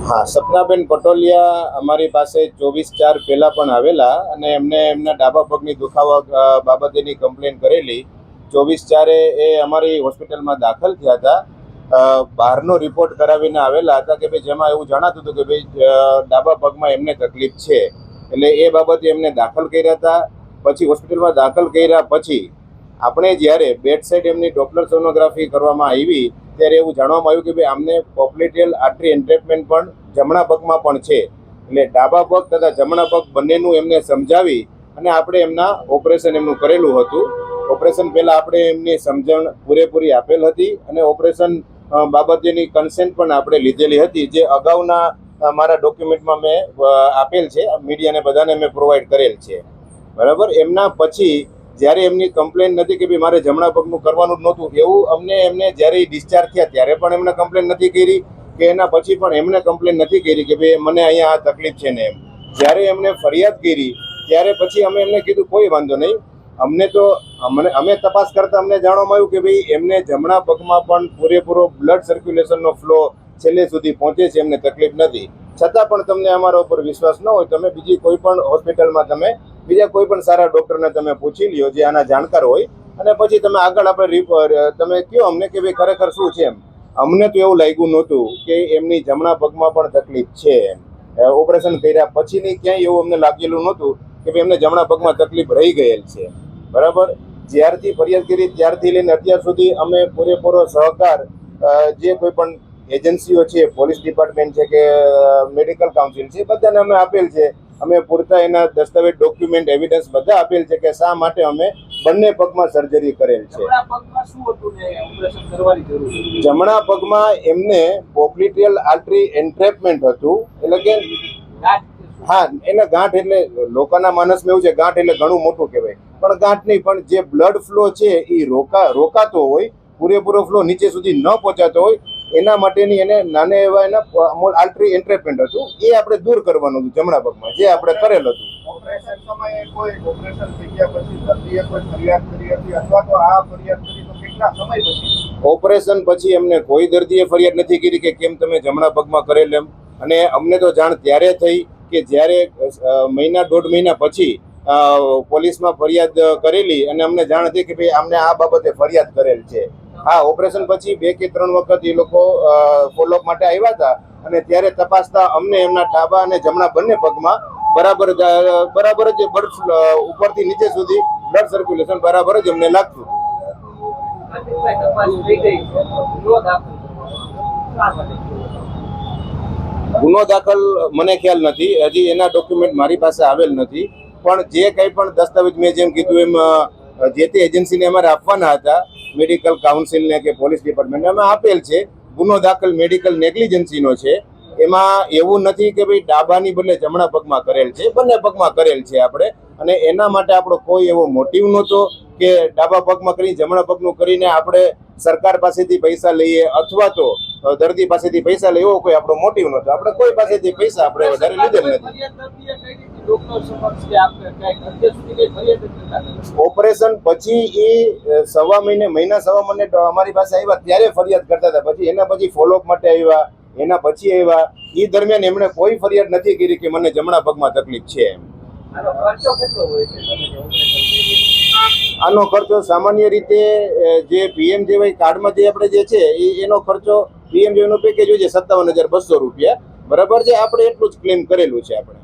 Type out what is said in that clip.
હા, સપનાબેન પટોલિયા અમારી પાસે 24/4 પહેલા પણ આવેલા અને એમને એમના ડાબા પગની દુખાવા બાબતેની કમ્પ્લેન કરેલી. 24/4 એ અમારી હોસ્પિટલમાં દાખલ થયા હતા. બહારનો રિપોર્ટ કરાવીને આવેલા હતા કે ભાઈ જેમાં એવું જણાતું હતું કે ભાઈ ડાબા પગમાં એમને તકલીફ છે, એટલે એ બાબતે એમને દાખલ કર્યા હતા. પછી હોસ્પિટલમાં દાખલ કર્યા પછી આપણે જ્યારે બેડ સાઇડ એમની ડોપ્લર સોનોગ્રાફી કરવામાં આવી ત્યારે એવું જાણવામાં આવ્યું કે ભાઈ આમને પોપ્લિટિયલ આર્ટરી એન્ટ્રેપમેન્ટ પણ જમણા પગમાં પણ છે. એટલે ડાબા પગ તથા જમણા પગ બંનેનું એમને સમજાવી અને આપણે એમના ઓપરેશન એમનું કરેલું હતું. ઓપરેશન પહેલાં આપણે એમની સમજણ પૂરેપૂરી આપેલ હતી અને ઓપરેશન બાબતેની કન્સેન્ટ પણ આપણે લીધેલી હતી, જે અગાઉના મારા ડોક્યુમેન્ટમાં મેં આપેલ છે, મીડિયાને બધાને મેં પ્રોવાઈડ કરેલ છે. બરાબર. એમના પછી જ્યારે એમની કમ્પ્લેન નથી કે ભાઈ મારે જમણા પગનું કરવાનું જ નહોતું, એવું એમને જ્યારે ડિસ્ચાર્જ થયા ત્યારે પણ એમને કમ્પ્લેન નથી કરી કે એના પછી પણ એમને કમ્પ્લેન નથી કરી કે ભાઈ મને અહીંયા આ તકલીફ છે ને એમ. જ્યારે એમને ફરિયાદ કરી ત્યારે પછી અમે એમને કીધું કોઈ વાંધો નહીં, અમે તપાસ કરતા અમને જાણવામાં આવ્યું કે ભાઈ એમને જમણા પગમાં પણ પૂરેપૂરો બ્લડ સર્ક્યુલેશનનો ફ્લો છેલ્લે સુધી પહોંચે છે, એમને તકલીફ નથી. છતાં પણ તમને અમારા ઉપર વિશ્વાસ ન હોય, તમે બીજી કોઈ પણ હોસ્પિટલમાં તમે બીજા કોઈ પણ સારા ડૉક્ટરને તમે પૂછી લ્યો જે આના જાણકાર હોય, અને પછી તમે આગળ આપણે તમે કહો અમને કે ભાઈ ખરેખર શું છે એમ. અમને તો એવું લાગ્યું નહોતું કે એમની જમણા પગમાં પણ તકલીફ છે એમ. ઓપરેશન કર્યા પછીની ક્યાંય એવું અમને લાગેલું નહોતું કે ભાઈ એમને જમણા પગમાં તકલીફ રહી ગયેલ છે. બરાબર. જ્યારથી ફરિયાદ કરી ત્યારથી લઈને અત્યાર સુધી અમે પૂરેપૂરો સહકાર જે કોઈ પણ એજન્સીઓ છે, પોલીસ ડિપાર્ટમેન્ટ છે કે મેડિકલ કાઉન્સિલ છે, બધાને અમે આપેલ છે. અમે પૂરતા એના દસ્તાવેજ, ડોક્યુમેન્ટ, એવિડન્સ બધા આપેલ છે કે શા માટે અમે બંને પગમાં સર્જરી કરેલ છે. જમણા પગમાં એમને પોપ્લિટિયલ આર્ટરી એન્ટ્રેપમેન્ટ હતું, એટલે કે હા, એને ગાંઠ એટલે લોકોના માનસમાં એવું છે ગાંઠ એટલે ઘણું મોટું કહેવાય, પણ ગાંઠ નહીં, પણ જે બ્લડ ફ્લો છે એ રોકાતો હોય, પૂરેપૂરો ફ્લો નીચે સુધી ન પહોંચાતો હોય, એના માટેની એને નાના એવા એના આર્ટરી એન્ટ્રેપમેન્ટ હતું. એ આપણે દૂર કરવાનું હતું જમણા પગમાં, જે આપણે કરેલ હતું. ઓપરેશન સમયે કોઈ ઓપરેશન થઈ ગયા પછી દર્દીએ કોઈ ફરિયાદ કરી હતી અથવા તો આ ફરિયાદ કરી તો કેટલા સમય પછી? ઓપરેશન પછી એમને કોઈ દર્દીએ ફરિયાદ નથી કરી કે કેમ તમે જમણા પગમાં કરેલ એમ. અને અમને તો જાણ ત્યારે થઈ કે જ્યારે મહિના દોઢ મહિના પછી પોલીસમાં ફરિયાદ કરેલી અને અમને જાણ હતી કે ભાઈ અમને આ બાબતે ફરિયાદ કરેલ છે. હા, ઓપરેશન પછી 2 કે 3 વખત એ લોકો ફોલોઅપ માટે આવ્યા હતા અને ત્યારે તપાસતા અમને એમના ડાબા અને જમણા બંને પગમાં બરાબર જ બ્લડ ઉપરથી નીચે સુધી બ્લડ સર્ક્યુલેશન બરાબર જ અમને લાગતું હતું. ગુનો દાખલ મને ખ્યાલ નથી, હજી એના ડોક્યુમેન્ટ મારી પાસે આવેલ નથી. પણ જે કંઈ પણ દસ્તાવેજ મેં જેમ કીધું એમ જે તે એજન્સીને અમારે આપવાના હતા, મેડિકલ કાઉન્સિલને કે પોલીસ ડિપાર્ટમેન્ટને અમે આપેલ છે. ગુનો દાખલ મેડિકલ નેગ્લિજન્સીનો છે. એમાં એવું નથી કે ભાઈ ડાબાની બદલે જમણા પગમાં કરેલ છે, બંને પગમાં કરેલ છે આપણે. અને એના માટે આપણો કોઈ એવો મોટિવ નહોતો કે ડાબા પગમાં કરીને જમણા પગનું કરીને આપણે સરકાર પાસેથી પૈસા લઈએ અથવા તો દર્દી પાસેથી પૈસા લઈએ, એવો કોઈ આપણો મોટિવ નહોતો. આપણે કોઈ પાસેથી પૈસા આપણે વધારે લીધેલ નથી. ઓપરેશન પછી એ સવા મહિને અમારી પાસે આવ્યા ત્યારે ફરિયાદ કરતા હતા. પછી એના પછી ફોલોઅપ માટે આવ્યા, એના પછી આવ્યા. એ દરમિયાન એમણે કોઈ ફરિયાદ નથી કરી કે મને જમણા પગમાં તકલીફ છે એમ. આનો ખર્ચો સામાન્ય રીતે જે પીએમજેવાય કાર્ડમાં જે આપણે જે છે એનો ખર્ચો પીએમજેનું પેકેજ હોય છે 57,200 રૂપિયા. બરાબર છે. આપણે એટલું જ ક્લેમ કરેલું છે આપણે.